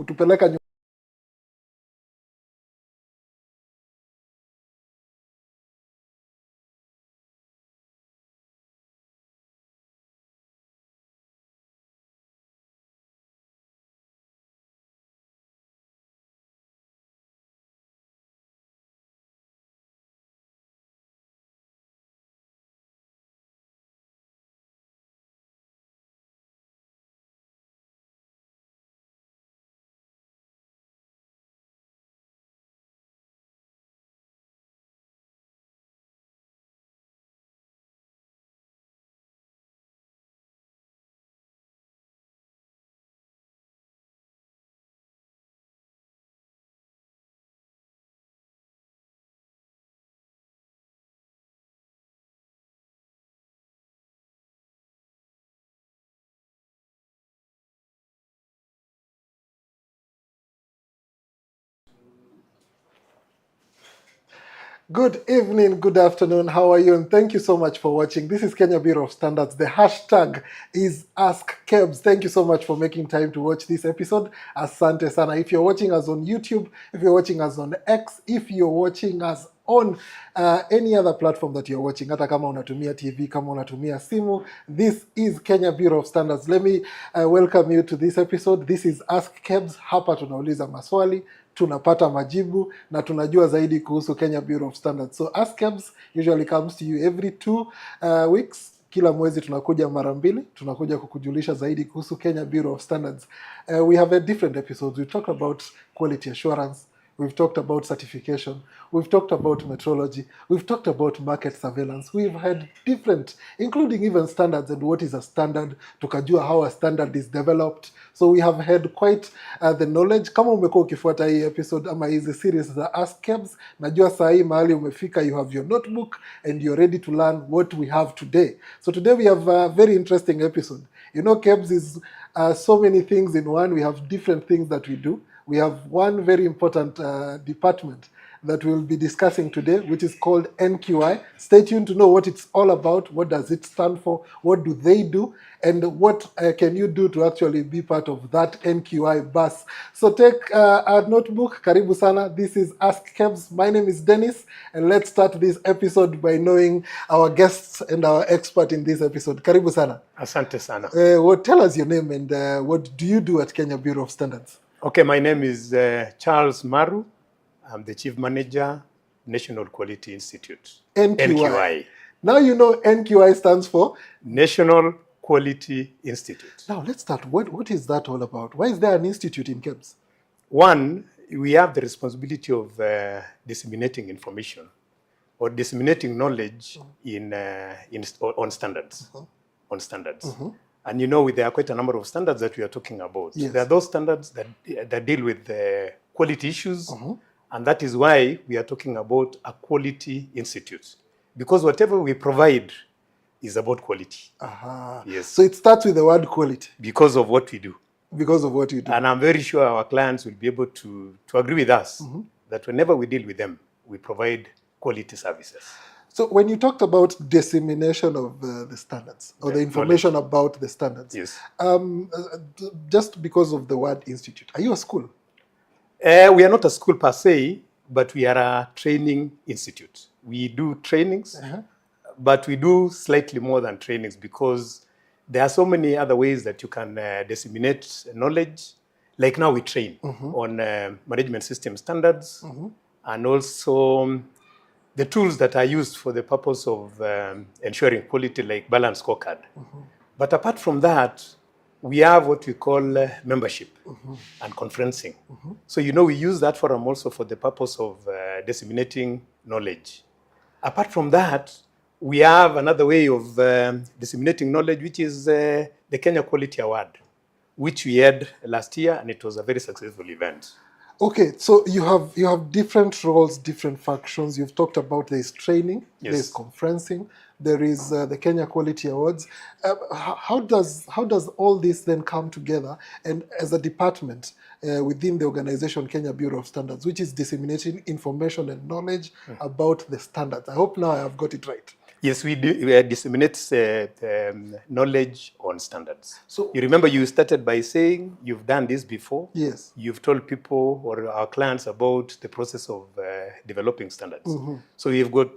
kutupeleka Good evening, good afternoon, how are you? And thank you so much for watching. This is Kenya Bureau of Standards. The hashtag is Ask KEBS. Thank you so much for making time to watch this episode. Asante sana. If you're watching us on YouTube, if you're watching us on X, if you're watching us on any other platform that you're watching, hata kama unatumia TV, kama unatumia simu, this is Kenya Bureau of Standards. Let me welcome you to this episode. This is Ask KEBS. Hapa tunauliza maswali, tunapata majibu na tunajua zaidi kuhusu Kenya Bureau of Standards. So Ask KEBS usually comes to you every 2 weeks. Kila mwezi tunakuja mara mbili, tunakuja kukujulisha zaidi kuhusu Kenya Bureau of Standards. We have a different episodes. We talk about quality assurance, we've talked about certification, we've talked about metrology, we've talked about market surveillance. We've had different, including even standards and what is a standard, tukajua how a standard is developed. So we have had quite the knowledge. Kama umekuwa ukifuata hii episode ama hizi series za Ask KEBS, najua saa hii mahali umefika, you have your notebook and you're ready to learn what we have today. So today we have a very interesting episode. You know, KEBS is so many things in one. We have different things that we do. We have one very important department that we'll be discussing today, which is called NQI. Stay tuned to know what it's all about, what does it stand for, what do they do, and what can you do to actually be part of that NQI bus. So take a notebook, karibu sana. This is Ask KEBS. My name is Dennis, and let's start this episode by knowing our guests and our expert in this episode. Karibu sana. Asante sana. Tell us your name and what do you do at Kenya Bureau of Standards? Okay, my name is Charles Maru. I'm the Chief Manager, National Quality Institute. NQI. Now you know NQI stands for? National Quality Institute. Now let's start. What is that all about? Why is there an institute in KEBS? One, we have the responsibility of disseminating information or disseminating knowledge on standards. On standards. And you know, there are quite a number of standards that we are talking about. Yes. There are those standards that deal with quality issues, and that is why we are talking about a quality institute. Because whatever we provide is about quality. Yes. So it starts with the word quality. Because of what we do. Because of what you do. And I'm very sure our clients will be able to agree with us that whenever we deal with them, we provide quality services. So when you talked about dissemination of the standards, or the information about the standards, yes. Just because of the word institute, are you a school? We are not a school per se, but we are a training institute. We do trainings, but we do slightly more than trainings because there are so many other ways that you can disseminate knowledge. Like now we train on management system standards and also the tools that are used for the purpose of ensuring quality, like balance scorecard. But apart from that, we have what we call membership and conferencing. So, you know, we use that forum also for the purpose of disseminating knowledge. Apart from that, we have another way of disseminating knowledge, which is the Kenya Quality Award, which we had last year, and it was a very successful event. Okay, so you have different roles, different functions. You've talked about there's training, there's conferencing, there is the Kenya Quality Awards. How does all this then come together? And as a department within the organization Kenya Bureau of Standards, which is disseminating information and knowledge about the standards. I hope now I have got it right. Yes, we do. We disseminate knowledge on standards. So- you remember you started by saying you've done this before. Yes. You've told people or our clients about the process of developing standards. So we've got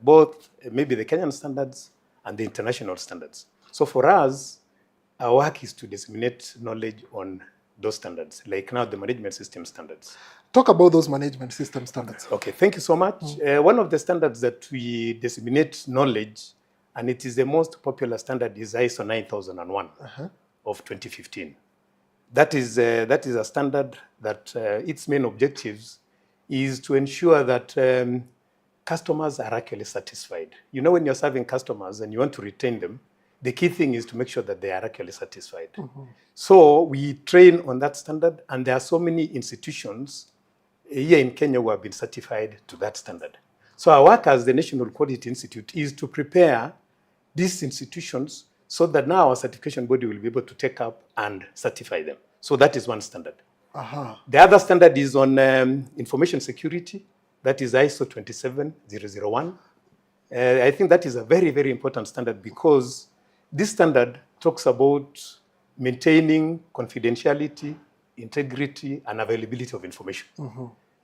both maybe the Kenyan standards and the international standards. So for us, our work is to disseminate knowledge on those standards, like now the management system standards. Talk about those management system standards. Okay, thank you so much. One of the standards that we disseminate knowledge, and it is the most popular standard, is ISO 9001 of 2015. That is a standard that its main objectives is to ensure that customers are actually satisfied. You know, when you're serving customers and you want to retain them, the key thing is to make sure that they are actually satisfied. So we train on that standard, and there are so many institutions here in Kenya who have been certified to that standard. So our work as the National Quality Institute is to prepare these institutions so that now our certification body will be able to take up and certify them. So that is one standard. The other standard is on information security. That is ISO 27001. I think that is a very, very important standard because this standard talks about maintaining confidentiality, integrity, and availability of information.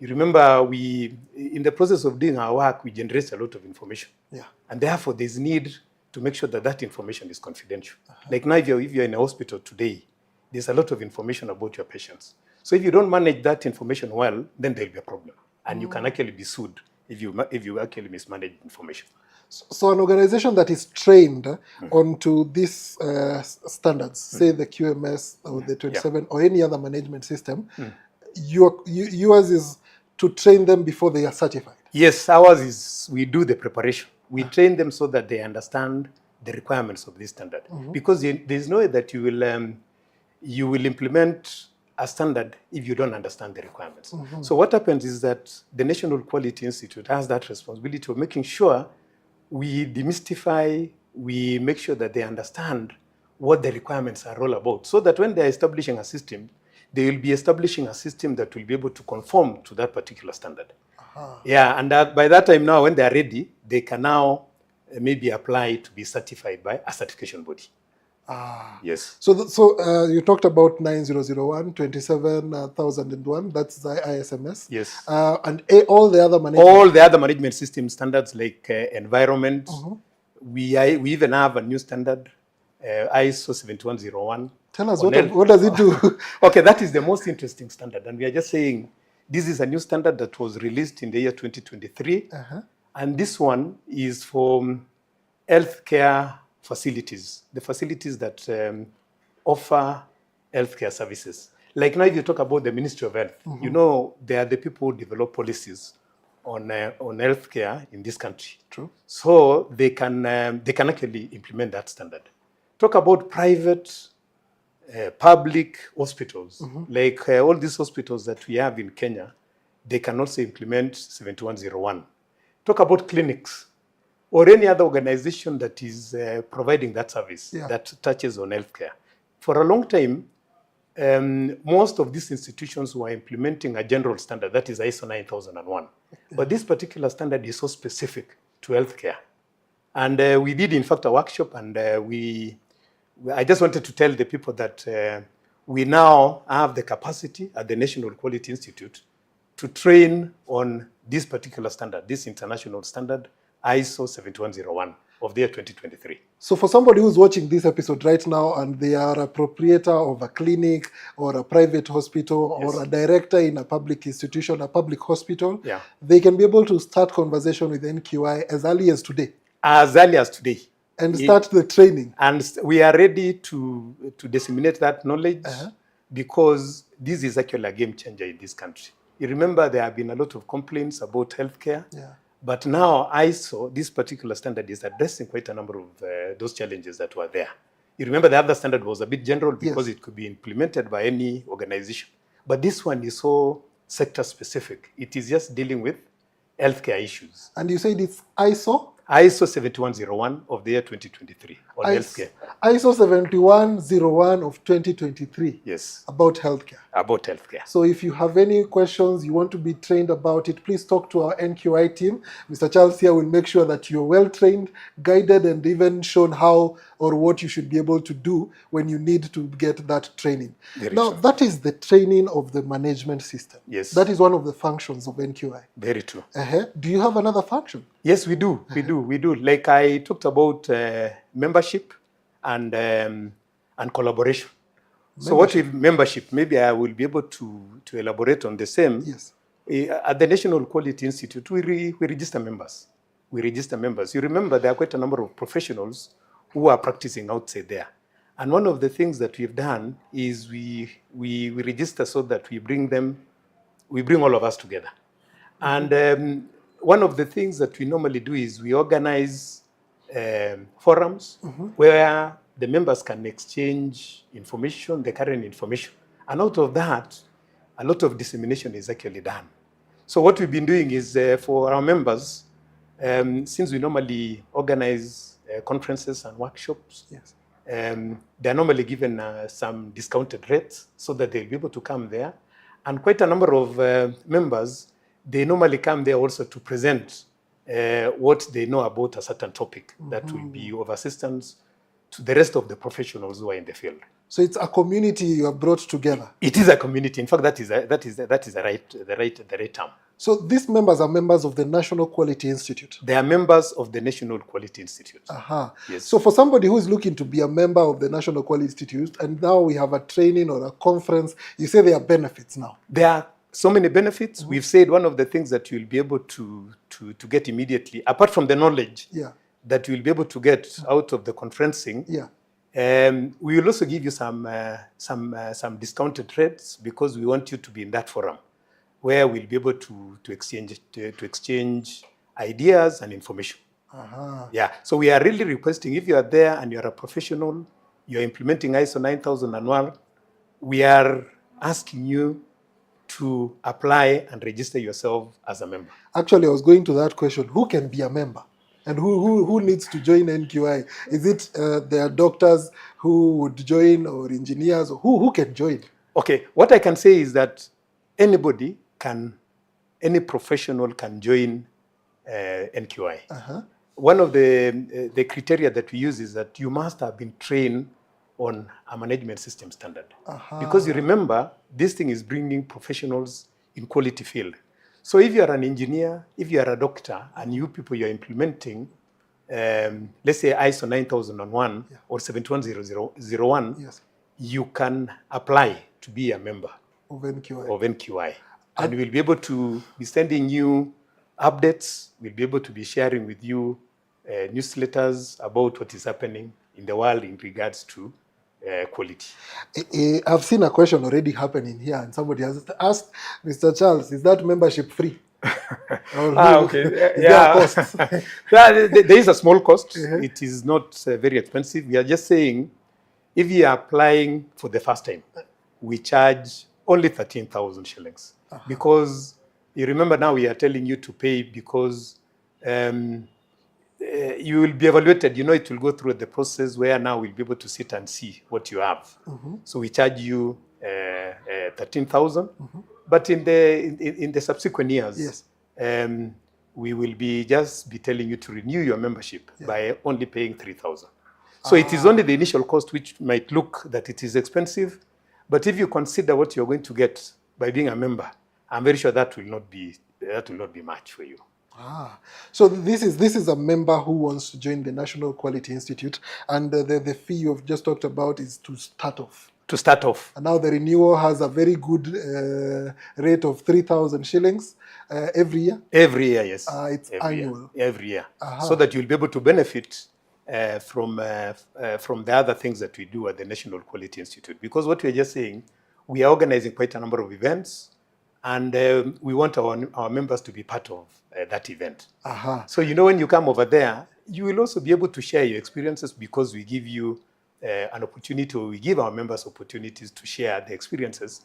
You remember in the process of doing our work, we generate a lot of information. Yeah. And therefore, there's need to make sure that that information is confidential. Like now, if you're in a hospital today, there's a lot of information about your patients. So if you don't manage that information well, then there'll be a problem. And you can actually be sued if you actually mismanage information. So an organization that is trained onto these standards, say the QMS or the 27 or any other management system, yours is to train them before they are certified? Yes, ours is we do the preparation. We train them so that they understand the requirements of this standard. Because there's no way that you will implement a standard if you don't understand the requirements. So what happens is that the National Quality Institute has that responsibility of making sure we demystify, we make sure that they understand what the requirements are all about, so that when they're establishing a system, they will be establishing a system that will be able to conform to that particular standard. Yeah, and by that time now, when they are ready, they can now maybe apply to be certified by a certification body. Yes. So you talked about 9001, 27001, that's the ISMS. Yes. And all the other management. All the other management system standards like environment. We even have a new standard, ISO 7101. Tell us, what does it do? Okay, that is the most interesting standard. And we are just saying this is a new standard that was released in the year 2023. And this one is for healthcare facilities, the facilities that offer healthcare services. Like now, if you talk about the Ministry of Health, you know, they are the people who develop policies on healthcare in this country. True. So they can actually implement that standard. Talk about private, public hospitals, like all these hospitals that we have in Kenya, they can also implement 7101. Talk about clinics or any other organization that is providing that service that touches on healthcare. For a long time, most of these institutions were implementing a general standard, that is ISO 9001. But this particular standard is so specific to healthcare. And we did, in fact, a workshop, and I just wanted to tell the people that we now have the capacity at the National Quality Institute to train on this particular standard, this international standard, ISO 7101 of the year 2023. So for somebody who's watching this episode right now and they are a proprietor of a clinic or a private hospital or a director in a public institution, a public hospital, they can be able to start conversation with NQI as early as today. As early as today. And start the training. And we are ready to disseminate that knowledge because this is actually a game changer in this country. You remember there have been a lot of complaints about healthcare. But now ISO, this particular standard, is addressing quite a number of those challenges that were there. You remember the other standard was a bit general because it could be implemented by any organization. But this one is so sector specific. It is just dealing with healthcare issues. And you said it's ISO? ISO 7101 of the year 2023 on healthcare. ISO 7101 of 2023. Yes. About healthcare. About healthcare. So if you have any questions, you want to be trained about it, please talk to our NQI team. Mr. Charles here will make sure that you're well trained, guided, and even shown how or what you should be able to do when you need to get that training. Now, that is the training of the management system. Yes. That is one of the functions of NQI. Very true. Do you have another function? Yes, we do. We do. Like I talked about membership and collaboration. So what is membership? Maybe I will be able to elaborate on the same. Yes. At the National Quality Institute, we register members. We register members. You remember there are quite a number of professionals who are practicing outside there. And one of the things that we've done is we register so that we bring all of us together. And one of the things that we normally do is we organize forums where the members can exchange information, the current information. And out of that, a lot of dissemination is actually done. So what we've been doing is for our members, since we normally organize conferences and workshops, yes, they're normally given some discounted rates so that they'll be able to come there. And quite a number of members, they normally come there also to present what they know about a certain topic that will be of assistance to the rest of the professionals who are in the field. So it's a community you have brought together. It is a community. In fact, that is the right term. So these members are members of the National Quality Institute. They are members of the National Quality Institute. Yes. So for somebody who is looking to be a member of the National Quality Institute, and now we have a training or a conference, you say there are benefits now. There are so many benefits. We've said one of the things that you'll be able to get immediately, apart from the knowledge that you'll be able to get out of the conferencing. We will also give you some discounted rates because we want you to be in that forum where we'll be able to exchange ideas and information. So we are really requesting, if you are there and you're a professional, you're implementing ISO 9001, we are asking you to apply and register yourself as a member. Actually, I was going to that question. Who can be a member? And who needs to join NQI? Is it there are doctors who would join or engineers? Or who can join? Okay, what I can say is that any professional can join NQI. One of the criteria that we use is that you must have been trained on a management system standard. Because you remember, this thing is bringing professionals in quality field. So if you are an engineer, if you are a doctor, and you people you're implementing, let's say ISO 9001 or 71001, you can apply to be a member of NQI. And we'll be able to be sending you updates. We'll be able to be sharing with you newsletters about what is happening in the world in regards to quality. I've seen a question already happening here, and somebody has asked, Mr. Charles, is that membership free? Okay. Is there a cost? There is a small cost. It is not very expensive. We are just saying, if you are applying for the first time, we charge only 13,000 shillings. Because you remember now we are telling you to pay because you will be evaluated. You know, it will go through the process where now we'll be able to sit and see what you have. So we charge you 13,000. But in the subsequent years, we will be telling you to renew your membership by only paying 3,000. So it is only the initial cost which might look that it is expensive. But if you consider what you're going to get by being a member, I'm very sure that will not be much for you. So this is a member who wants to join the National Quality Institute, and the fee you've just talked about is to start off. And now the renewal has a very good rate of 3,000 shillings every year. Every year, yes. It's annual. Every year, so that you'll be able to benefit from the other things that we do at the National Quality Institute. Because what we're just saying, we are organizing quite a number of events, and we want our members to be part of that event. So, you know, when you come over there, you will also be able to share your experiences because we give you an opportunity, or we give our members opportunities to share their experiences.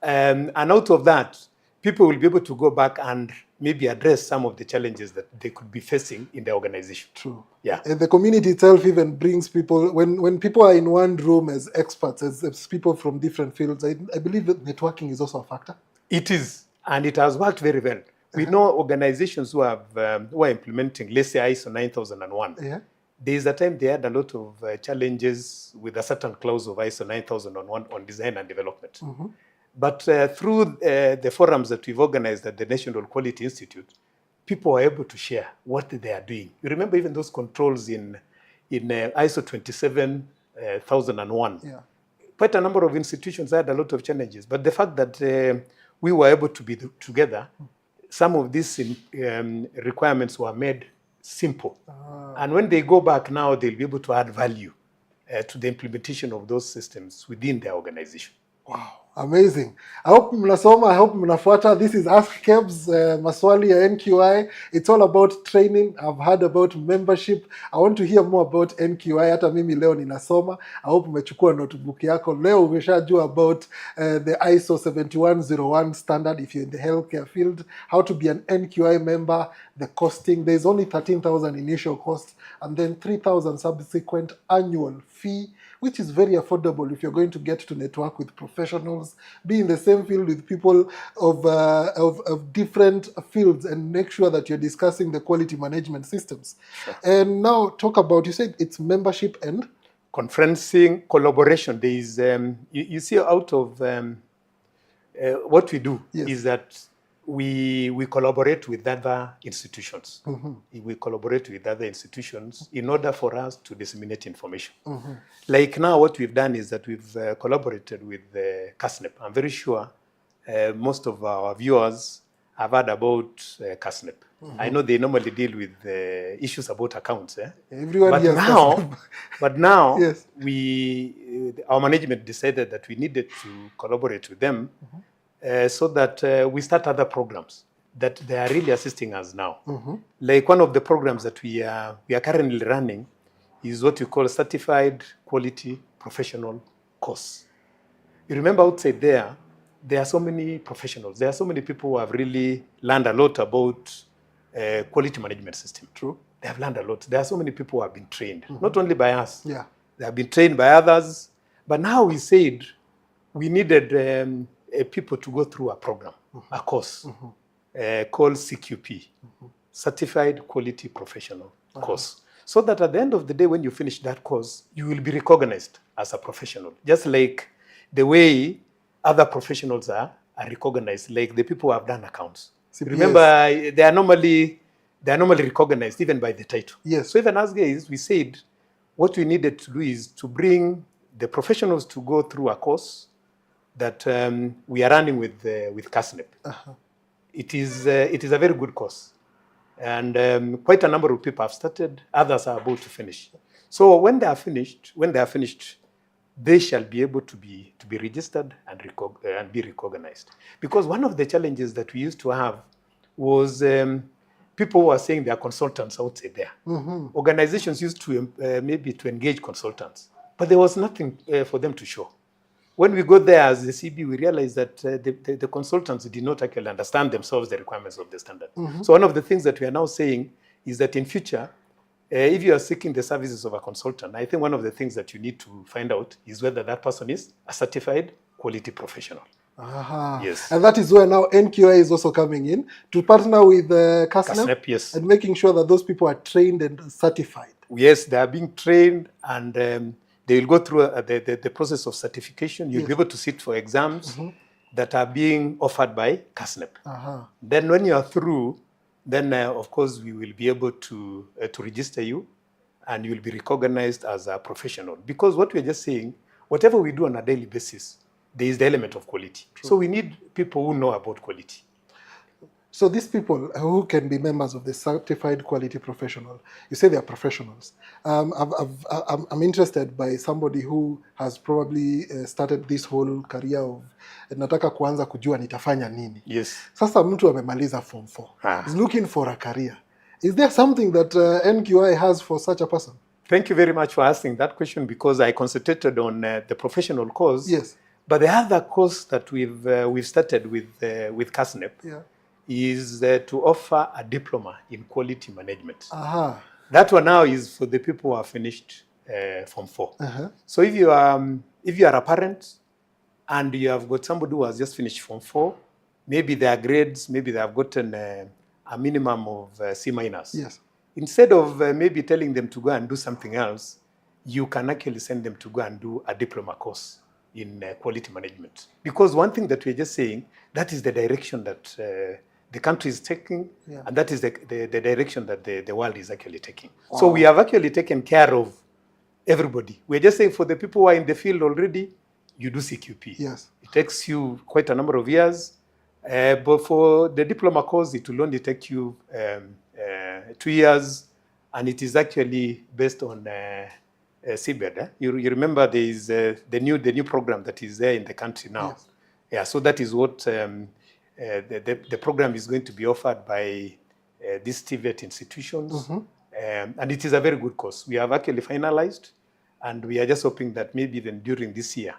And out of that, people will be able to go back and maybe address some of the challenges that they could be facing in the organization. True. Yeah. And the community itself even brings people, when people are in one room as experts, as people from different fields, I believe that networking is also a factor. It is, and it has worked very well. We know organizations who are implementing, let's say, ISO 9001. Yeah. There is a time they had a lot of challenges with a certain clause of ISO 9001 on design and development. But through the forums that we've organized at the National Quality Institute, people are able to share what they are doing. You remember even those controls in ISO 27001. Yeah. Quite a number of institutions had a lot of challenges. But the fact that we were able to be together, some of these requirements were made simple. And when they go back now, they'll be able to add value to the implementation of those systems within their organization. Wow, amazing. I hope mnasoma, I hope mnafuata. This is Ask KEBS, maswali ya NQI. It's all about training. I've heard about membership. I want to hear more about NQI. Hata mimi leo ninasoma. I hope umechukua notebook yako. Leo umeshajua about the ISO 7101 standard if you're in the healthcare field, how to be an NQI member, the costing. There's only 13,000 initial cost and then 3,000 subsequent annual fee, which is very affordable if you're going to get to network with professionals, be in the same field with people of different fields, and make sure that you're discussing the quality management systems. Sure. And now talk about, you said it's membership and? Conferencing, collaboration. There is, you see, out of what we do is that we collaborate with other institutions. We collaborate with other institutions in order for us to disseminate information. Like now, what we've done is that we've collaborated with CASNEP. I'm very sure most of our viewers have heard about CASNEP. I know they normally deal with issues about accounts. Everyone but hears now, CASNEP. but now, Yes. our management decided that we needed to collaborate with them so that we start other programs that they are really assisting us now. Like one of the programs that we are currently running is what we call Certified Quality Professional Course. You remember outside there are so many professionals. There are so many people who have really learned a lot about quality management system. True. They have learned a lot. There are so many people who have been trained, not only by us. Yeah. They have been trained by others. But now we said we needed people to go through a program, a course called CQP, Certified Quality Professional Course. So that at the end of the day, when you finish that course, you will be recognized as a professional, just like the way other professionals are recognized, like the people who have done accounts. CPS. Remember, they are normally recognized even by the title. Yes. So even as guys, we said what we needed to do is to bring the professionals to go through a course that we are running with CASNEP. It is a very good course, and quite a number of people have started. Others are about to finish. So when they are finished, they shall be able to be registered and be recognized. Because one of the challenges that we used to have was people who are saying they are consultants outside there. Organizations used to maybe to engage consultants, but there was nothing for them to show. When we got there as the CB, we realized that the consultants did not actually understand themselves the requirements of the standard. So one of the things that we are now saying is that in future, if you are seeking the services of a consultant, I think one of the things that you need to find out is whether that person is a certified quality professional. Yes. And that is where now NQI is also coming in to partner with CASNEP, yes. and making sure that those people are trained and certified. Yes, they are being trained, and they will go through the process of certification. You'll be able to sit for exams that are being offered by CASNEP. Then when you are through, then of course we will be able to register you, and you will be recognized as a professional. Because what we're just saying, whatever we do on a daily basis, there is the element of quality. True. So we need people who know about quality. So these people who can be members of the certified quality professional, you say they are professionals. I'm interested by somebody who has probably started this whole career of nataka kuanza kujua nitafanya nini. Yes. Sasa mtu amemaliza form 4. He's looking for a career. Is there something that NQI has for such a person? Thank you very much for asking that question, because I concentrated on the professional course. Yes. But the other course that we've started with CASNEP Yeah. is to offer a diploma in quality management. Aha. That one now is for the people who have finished Form 4. So if you are a parent and you have got somebody who has just finished Form 4, maybe their grades, maybe they have gotten a minimum of C minus. Yes. Instead of maybe telling them to go and do something else, you can actually send them to go and do a diploma course in quality management. Because one thing that we're just saying, that is the direction that the country is taking, Yeah. and that is the direction that the world is actually taking. Wow. So we have actually taken care of everybody. We're just saying for the people who are in the field already, you do CQP. Yes. It takes you quite a number of years. But for the diploma course, it will only take you 2 years, and it is actually based on CBED. You remember there is the new program that is there in the country now. Yes. Yeah, so that is what the program is going to be offered by these TVET institutions, and it is a very good course. We have actually finalized, and we are just hoping that maybe even during this year,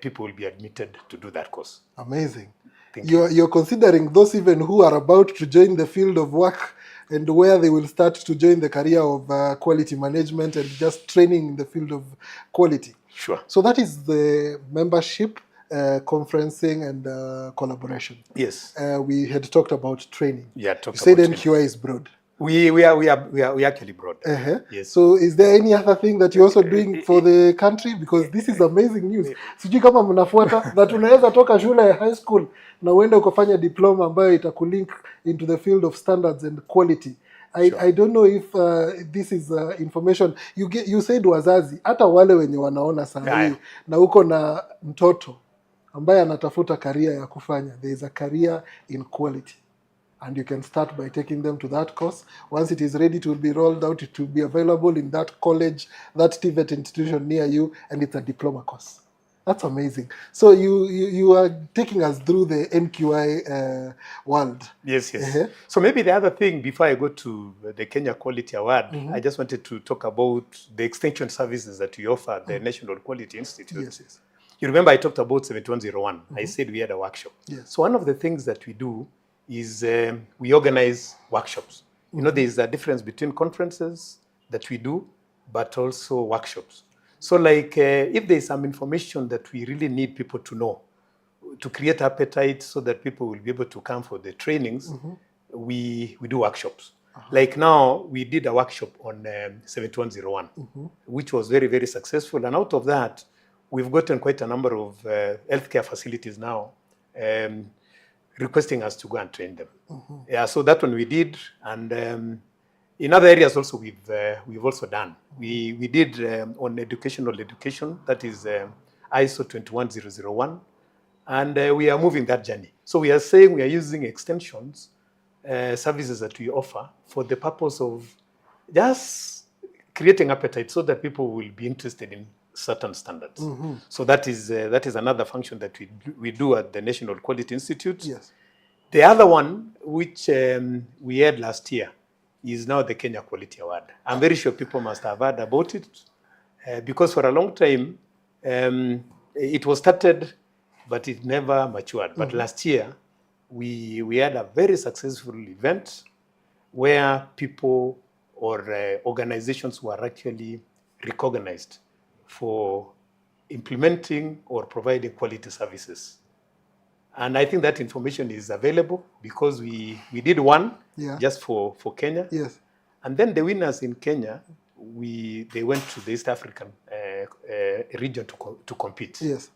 people will be admitted to do that course. Amazing. Thank you. You're considering those even who are about to join the field of work and where they will start to join the career of quality management and just training in the field of quality. Sure. So that is the membership, conferencing, and collaboration. Yes. We had talked about training. Yeah, you said NQI is broad. We are actually broad. Yes. So is there any other thing that you're also doing for the country? Because this is amazing news. Sijui kama mnafuata that unaweza toka shule high school na uende ukafanya diploma ambayo itakulink into the field of standards and quality. I don't know if this is information you said wazazi, hata wale wenye wanaona saa hii na uko na mtoto ambaye anatafuta career ya kufanya, there is a career in quality. And you can start by taking them to that course. Once it is ready to be rolled out, it will be available in that college, that TVET institution near you, and it's a diploma course. That's amazing. So you are taking us through the NQI world. Yes. So maybe the other thing, before I go to the Kenya Quality Award, I just wanted to talk about the extension services that we offer at the National Quality Institute. Yes. You remember I talked about 7101. I said we had a workshop. Yes. So one of the things that we do is we organize workshops. You know, there is a difference between conferences that we do, but also workshops. So like if there is some information that we really need people to know, to create appetite so that people will be able to come for the trainings, we do workshops. Like now, we did a workshop on 7101, which was very, very successful. And out of that, we've gotten quite a number of healthcare facilities now requesting us to go and train them. Yeah, so that one we did, and in other areas also we've also done. We did on educational education, that is ISO 21001, and we are moving that journey. So we are saying we are using extensions services that we offer for the purpose of just creating appetite so that people will be interested in certain standards. So that is another function that we do at the National Quality Institute. Yes. The other one, which we had last year, is now the Kenya Quality Award. I'm very sure people must have heard about it because for a long time it was started, but it never matured. But last year we had a very successful event where people or organizations were actually recognized for implementing or providing quality services. And I think that information is available because we did one just for Kenya. Yes. And then the winners in Kenya, they went to the East African region to compete. Yes.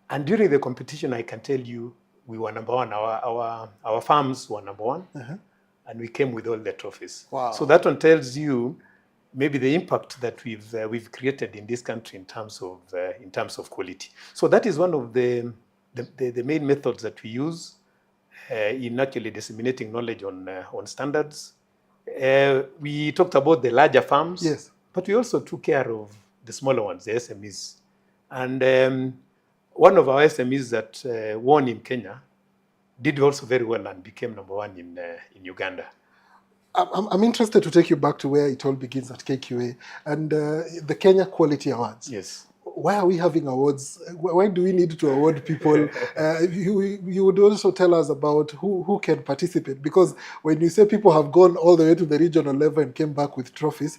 And during the competition, I can tell you, we were number one. Our farms were number one, and we came with all the trophies. Wow. So that one tells you maybe the impact that we've created in this country in terms of quality. So that is one of the main methods that we use in actually disseminating knowledge on standards. We talked about the larger farms, yes, but we also took care of the smaller ones, the SMEs. And one of our SMEs that won in Kenya did also very well and became number one in Uganda. I'm interested to take you back to where it all begins at KQA and the Kenya Quality Awards. Yes. why are we having awards? Why do we need to award people? You would also tell us about who can participate, because when you say people have gone all the way to the regional level and came back with trophies,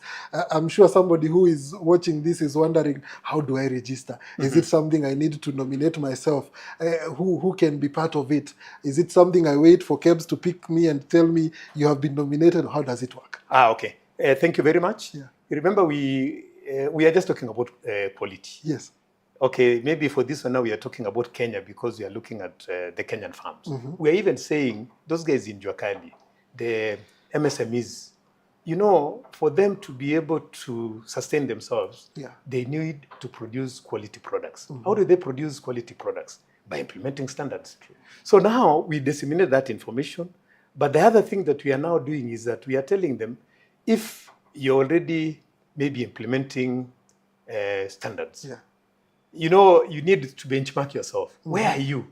I'm sure somebody who is watching this is wondering, how do I register? Is it something I need to nominate myself? Who can be part of it? Is it something I wait for KEBS to pick me and tell me you have been nominated? How does it work? Okay. Thank you very much. Yeah. Remember, we are just talking about quality. Yes. Okay, maybe for this one now we are talking about Kenya because we are looking at the Kenyan farms. We are even saying those guys in Juakali, the MSMEs, you know, for them to be able to sustain themselves, they need to produce quality products. How do they produce quality products? By implementing standards. So now we disseminate that information. But the other thing that we are now doing is that we are telling them, if you're already maybe implementing standards, you know, you need to benchmark yourself. Where are you?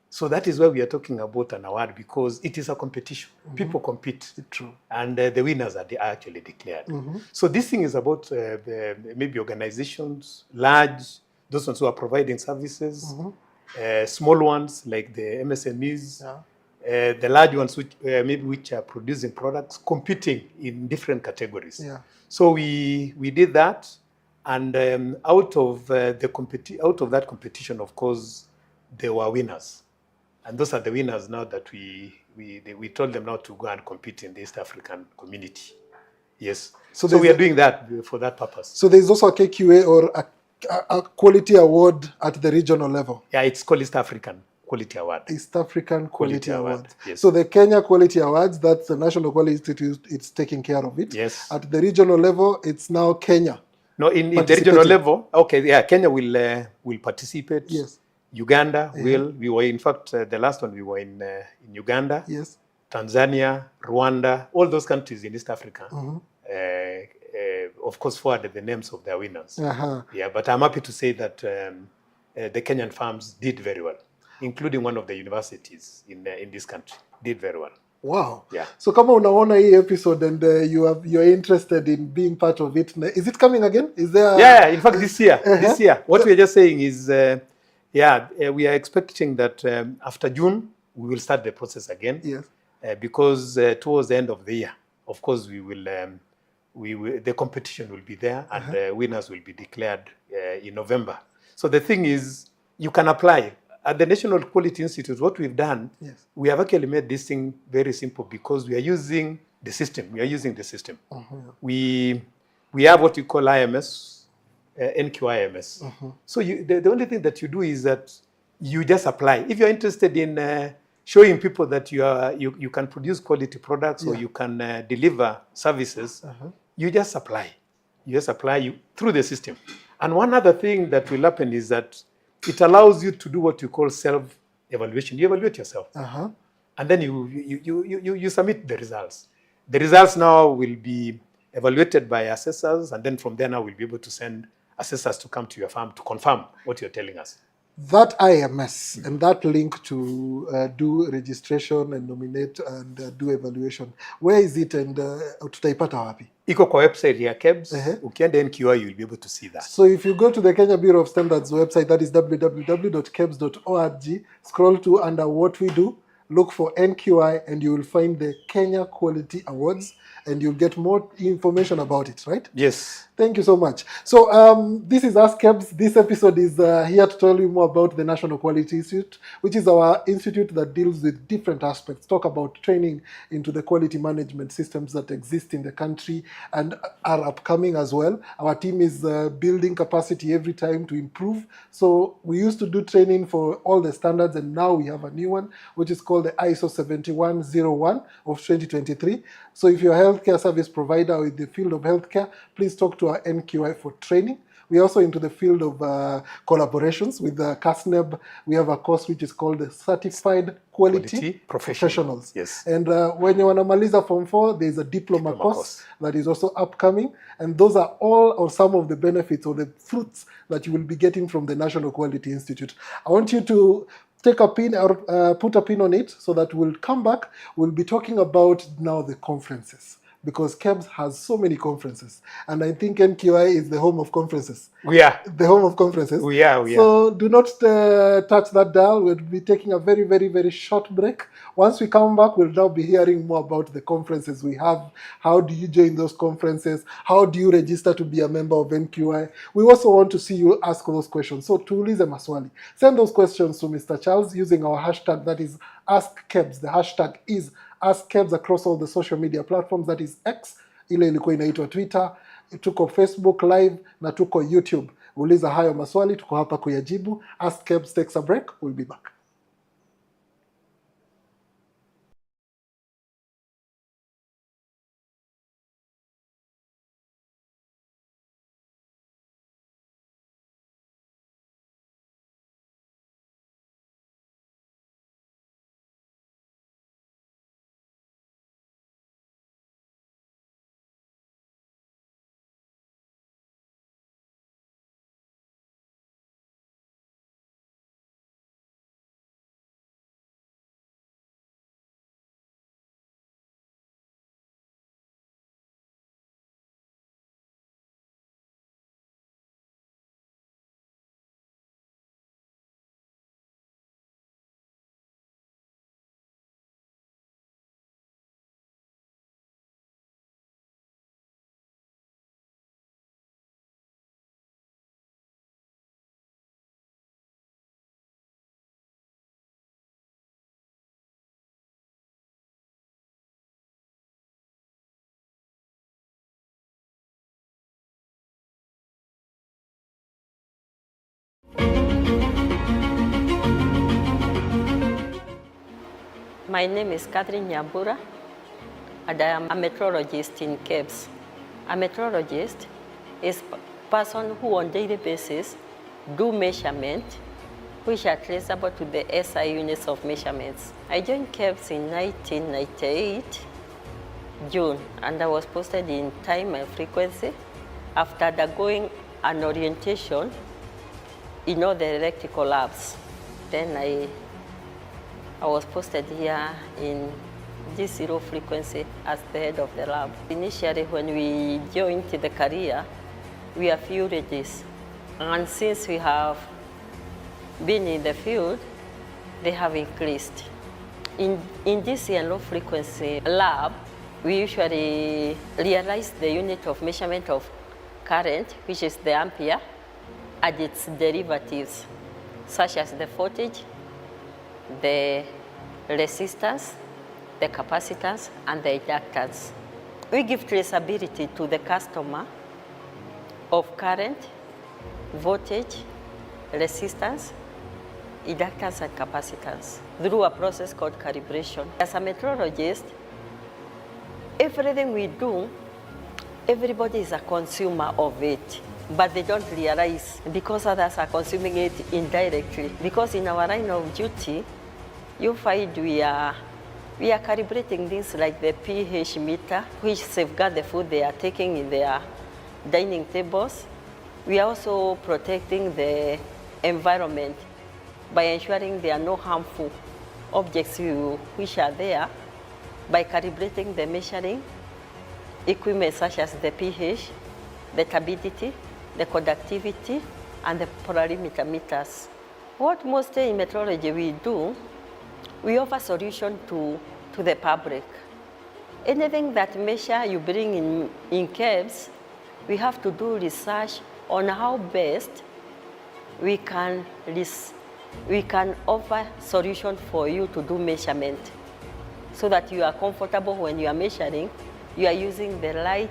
So that is why we are talking about an award, because it is a competition. People compete. True. And the winners are actually declared. So this thing is about maybe organizations, large, those ones who are providing services, small ones like the MSMEs, the large ones which are producing products, competing in different categories. So we did that, and out of that competition, of course, there were winners, and those are the winners now that we told them now to go and compete in the East African community. Yes. So we are doing that for that purpose. So there's also a KQA or a quality award at the regional level. Yeah, it's called East African Quality Award. East African Quality Award. Yes. So the Kenya Quality Awards, that's the National Quality Institute, it's taking care of it. Yes. At the regional level, it's now Kenya. No, in the regional level, okay, yeah, Kenya will participate. Yes. Uganda will. We were, in fact, the last one we were in Uganda. Yes. Tanzania, Rwanda, all those countries in East Africa. Of course, forwarded the names of their winners. Yeah, but I'm happy to say that the Kenyan farms did very well, including one of the universities in this country, did very well. Wow. Yeah. So kama unaona hii episode and you're interested in being part of it, is it coming again? Is there? Yeah, in fact, this year. This year. What we are just saying is, we are expecting that after June, we will start the process again. Yes. Because towards the end of the year, of course, we will the competition will be there, and the winners will be declared in November. So the thing is, you can apply. At the National Quality Institute, what we've done, we have actually made this thing very simple, because we are using the system. We have what we call IMS, NQIMS. So the only thing that you do is that you just apply. If you're interested in showing people that you can produce quality products, or you can deliver services, you just apply. You just apply through the system. And one other thing that will happen is that it allows you to do what you call self-evaluation. You evaluate yourself. And then you submit the results. The results now will be evaluated by assessors, and then from there now we'll be able to send assessors to come to your farm to confirm what you're telling us. That IMS and that link to do registration and nominate and do evaluation, where is it, and tutaipata wapi? Iko kwa website ya KEBS. Ukienda NQI, you'll be able to see that. So if you go to the Kenya Bureau of Standards website, that is www.kebs.org, scroll to under what we do, look for NQI, and you will find the Kenya Quality Awards, and you'll get more information about it, right? Yes. Thank you so much. So this is Ask KEBS. This episode is here to tell you more about the National Quality Institute, which is our institute that deals with different aspects, talk about training into the quality management systems that exist in the country and are upcoming as well. Our team is building capacity every time to improve. So we used to do training for all the standards, and now we have a new one, which is called the ISO 7101 of 2023. So if you're a healthcare service provider in the field of healthcare, please talk to our NQI for training. We're also into the field of collaborations with CASNEB. We have a course which is called the Certified Quality Professionals. Yes. And when you wanamaliza Form 4, there's a diploma course that is also upcoming. And those are all or some of the benefits or the fruits that you will be getting from the National Quality Institute. I want you to take a pin or put a pin on it, so that we'll come back. We'll be talking about now the conferences. because KEBS has so many conferences. And I think NQI is the home of conferences. We are. The home of conferences. We are. So do not touch that dial. We'll be taking a very, very, very short break. Once we come back, we'll now be hearing more about the conferences we have. How do you join those conferences? How do you register to be a member of NQI? We also want to see you ask those questions. So tuulize maswali. Send those questions to Mr. Charles using our hashtag, that is AskKEBS. The hashtag is AskKEBS across all the social media platforms, that is X, ile ilikuwa inaitwa Twitter, tuko Facebook live na tuko YouTube. Uliza hayo maswali, tuko hapa kuyajibu. Ask KEBS takes a break. We'll be back. My name is Catherine Nyambura, and I am a meteorologist in KEBS. A meteorologist is a person who on daily basis do measurement which are traceable to the SI units of measurements. I joined KEBS in 1998, June, and I was posted in time and frequency after undergoing an orientation in all the electrical labs. Then I was posted here in G0 frequency as the head of the lab. Initially, when we joined the career, we are few regies. And since we have been in the field, they have increased. In DC and low frequency lab, we usually realize the unit of measurement of current, which is the ampere, and its derivatives, such as the voltage, the resistance, the capacitance, and the inductance. We give traceability to the customer of current, voltage, resistance, inductance, and capacitance through a process called calibration. As a meteorologist, everything we do, everybody is a consumer of it, but they don't realize because others are consuming it indirectly. Because in our line of duty, you find we are calibrating things like the pH meter, which safeguard the food they are taking in their dining tables. We are also protecting the environment by ensuring there are no harmful objects which are there by calibrating the measuring equipment such as the pH, the turbidity, the conductivity, and the polarimeter meters. What mostly in meteorology we do, we offer solution to the public. Anything that measure you bring in KEBS, we have to do research on how best we can offer solution for you to do measurement so that you are comfortable when you are measuring, you are using the right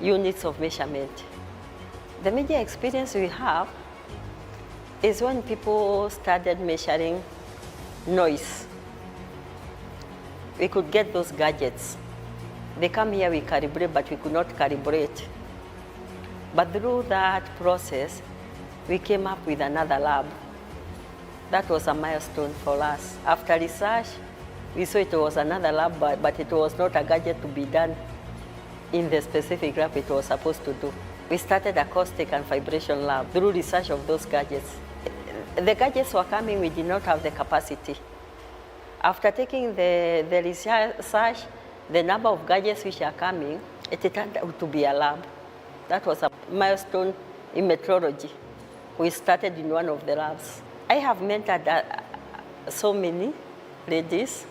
units of measurement. The major experience we have is when people started measuring noise. We could get those gadgets. They come here, we calibrate, but we could not calibrate. But through that process, we came up with another lab. That was a milestone for us. After research, we saw it was another lab, but it was not a gadget to be done in the specific lab it was supposed to do. We started acoustic and vibration lab through research of those gadgets. The gadgets were coming, we did not have the capacity. After taking the research, the number of gadgets which are coming, it turned out to be a lab. That was a milestone in metrology. We started in one of the labs. I have mentored so many ladies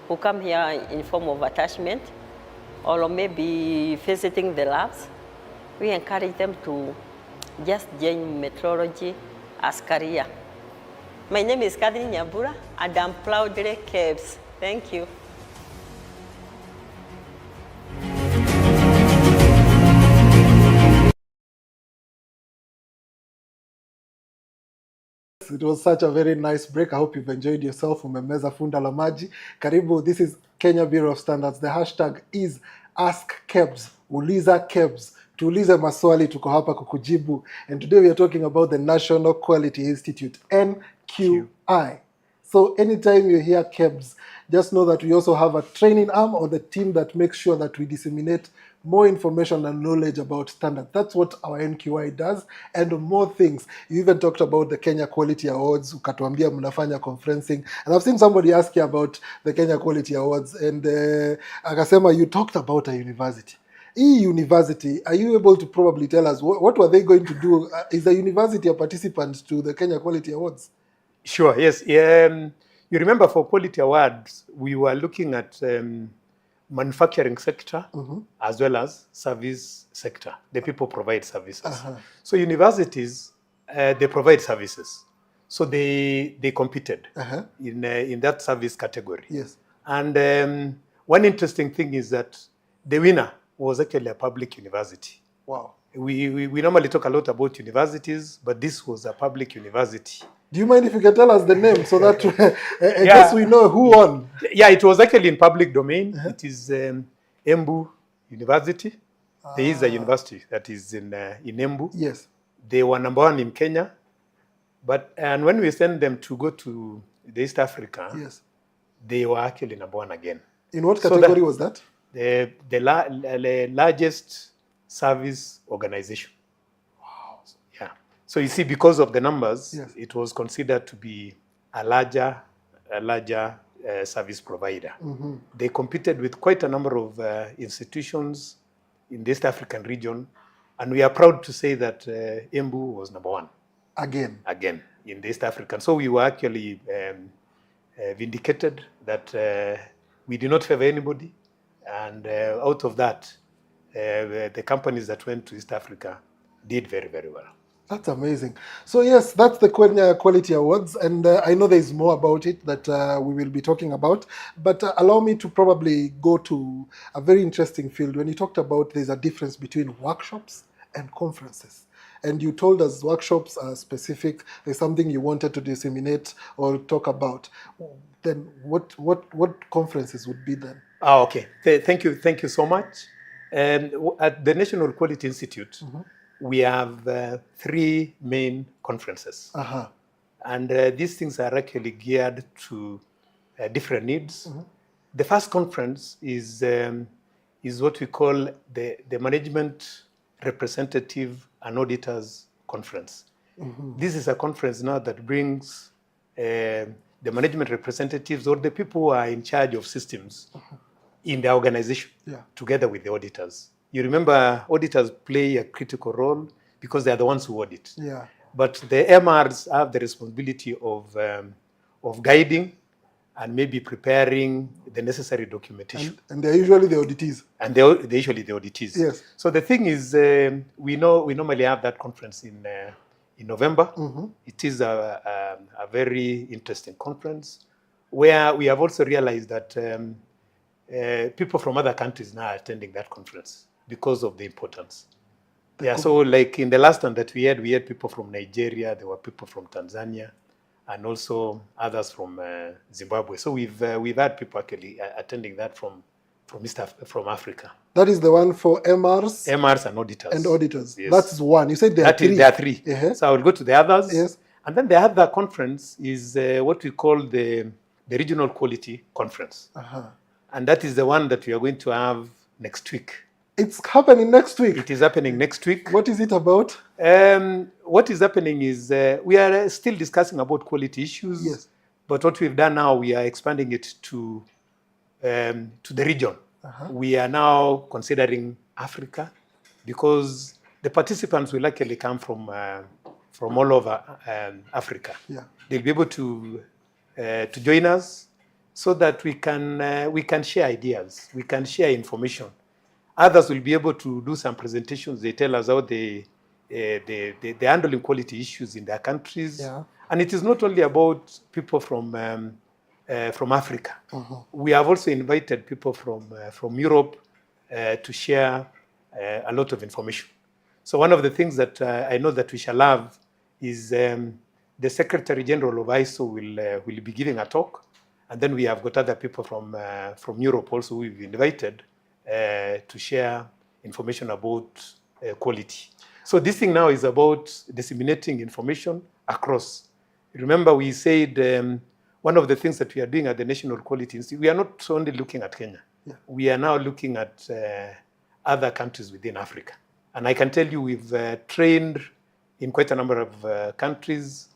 who come here in form of attachment or maybe visiting the labs. We encourage them to just join metrology as career. My name is Catherine Nyambura, and I'm proudly KEBS. Thank you. It was such a very nice break. I hope you've enjoyed yourself. Umemeza funda la maji. Karibu, this is Kenya Bureau of Standards. The hashtag is Ask KEBS. Uliza KEBS. Tuulize maswali, tuko hapa kukujibu. And today we are talking about the National Quality Institute, NQI. So anytime you hear KEBS, just know that we also have a training arm or the team that makes sure that we disseminate more information and knowledge about standards. That's what our NQI does, and more things. You even talked about the Kenya Quality Awards, ukatuambia mnafanya conferencing, and I've seen somebody ask you about the Kenya Quality Awards, and akasema you talked about a university. University, are you able to probably tell us what were they going to do? Is the university a participant to the Kenya Quality Awards? Sure, yes. You remember for Quality Awards, we were looking at manufacturing sector as well as service sector. The people provide services. So universities, they provide services. So they competed in that service category. Yes. And one interesting thing is that the winner was actually a public university. Wow. We normally talk a lot about universities, but this was a public university. Do you mind if you can tell us the name so that I guess we know who won? Yeah, it was actually in public domain. It is Embu University. There is a university that is in Embu. Yes. They were number one in Kenya. And when we sent them to go to the East Africa, yes, they were actually number one again. In what category was that? The largest service organization. Wow. Yeah. So you see, because of the numbers, yes, it was considered to be a larger service provider. They competed with quite a number of institutions in the East African region, and we are proud to say that Embu was number one. Again in the East African. So we were actually vindicated that we did not favor anybody, and out of that, the companies that went to East Africa did very, very well. That's amazing. So yes, that's the Kenya Quality Awards, and I know there's more about it that we will be talking about, but allow me to probably go to a very interesting field. When you talked about there's a difference between workshops and conferences, and you told us workshops are specific, there's something you wanted to disseminate or talk about, then what conferences would be then? Okay. Thank you so much. At the National Quality Institute, we have 3 main conferences. And these things are actually geared to different needs. The first conference is what we call the Management Representative and Auditors Conference. This is a conference now that brings the management representatives or the people who are in charge of systems in the organization together with the auditors. You remember auditors play a critical role because they are the ones who audit. Yeah. But the MRs have the responsibility of guiding and maybe preparing the necessary documentation. And they're usually the auditees. And they're usually the auditees. Yes. So the thing is, we normally have that conference in November. It is a very interesting conference where we have also realized that people from other countries now are attending that conference because of the importance. So like in the last one that we had people from Nigeria, there were people from Tanzania, and also others from Zimbabwe. So we've had people actually attending that from Africa. That is the one for MRs and auditors. And auditors. Yes. That's one. You said there are 3. There are 3. So I will go to the others. Yes. And then the other conference is what we call the Regional Quality Conference. And that is the one that we are going to have next week. It's happening next week. It is happening next week. What is it about? What is happening is we are still discussing about quality issues. Yes. But what we've done now, we are expanding it to the region. We are now considering Africa because the participants will likely come from all over Africa. Yeah. They'll be able to join us so that we can share ideas, we can share information. Others will be able to do some presentations. They tell us how they handling quality issues in their countries. Yeah. And it is not only about people from Africa. We have also invited people from Europe to share a lot of information. So one of the things that I know that we shall have is the Secretary General of ISO will be giving a talk, and then we have got other people from Europe also who we've invited to share information about quality. So this thing now is about disseminating information across. Remember, we said one of the things that we are doing at the National Quality Institute, we are not only looking at Kenya. Yeah. We are now looking at other countries within Africa. And I can tell you we've trained in quite a number of countries,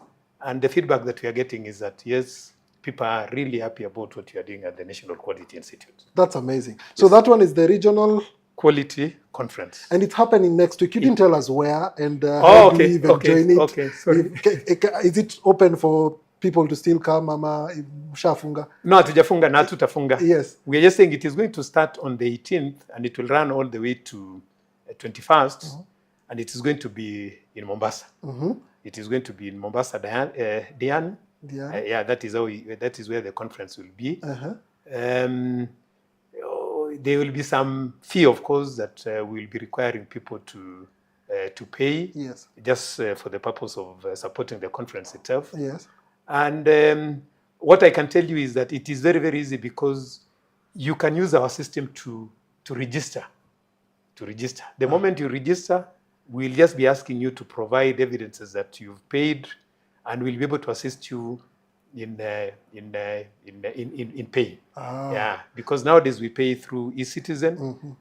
and the feedback that we are getting is that, yes, people are really happy about what you are doing at the National Quality Institute. That's amazing. So that one is the regional quality conference. And it's happening next week. You didn't tell us where and how do we even join it? Okay, sorry. Is it open for people to still come, ama mshafunga? No, hatujafunga na hatutafunga. Yes. We are just saying it is going to start on the 18th and it will run all the way to 21st, and it is going to be in Mombasa. It is going to be in Mombasa, Diani. Yeah, that is where the conference will be. There will be some fee, of course, that will be requiring people to pay. Yes. Just for the purpose of supporting the conference itself. Yes. And what I can tell you is that it is very, very easy because you can use our system to register. The moment you register, we'll just be asking you to provide evidences that you've paid, and we'll be able to assist you in paying. Yeah, because nowadays we pay through eCitizen.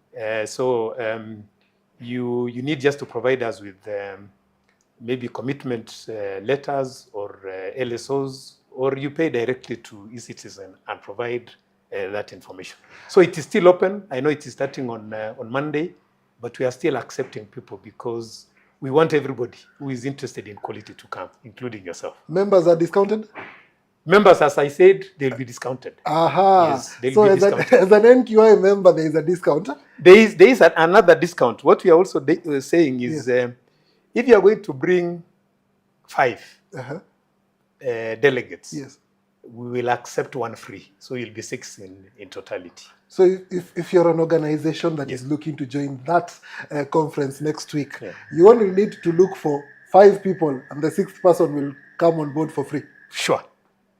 So you need just to provide us with maybe commitment letters or LSOs, or you pay directly to eCitizen and provide that information. So it is still open. I know it is starting on Monday, but we are still accepting people because we want everybody who is interested in quality to come, including yourself. Members are discounted? Members, as I said, they'll be discounted. Yes, they'll be discounted. As an NQI member, there is a discount? There is another discount. What we are also saying is, if you are going to bring 5 delegates, we will accept 1 free. So you'll be 6 in totality. So if you're an organization that is looking to join that conference next week, you only need to look for 5 people and the 6th person will come on board for free. Sure.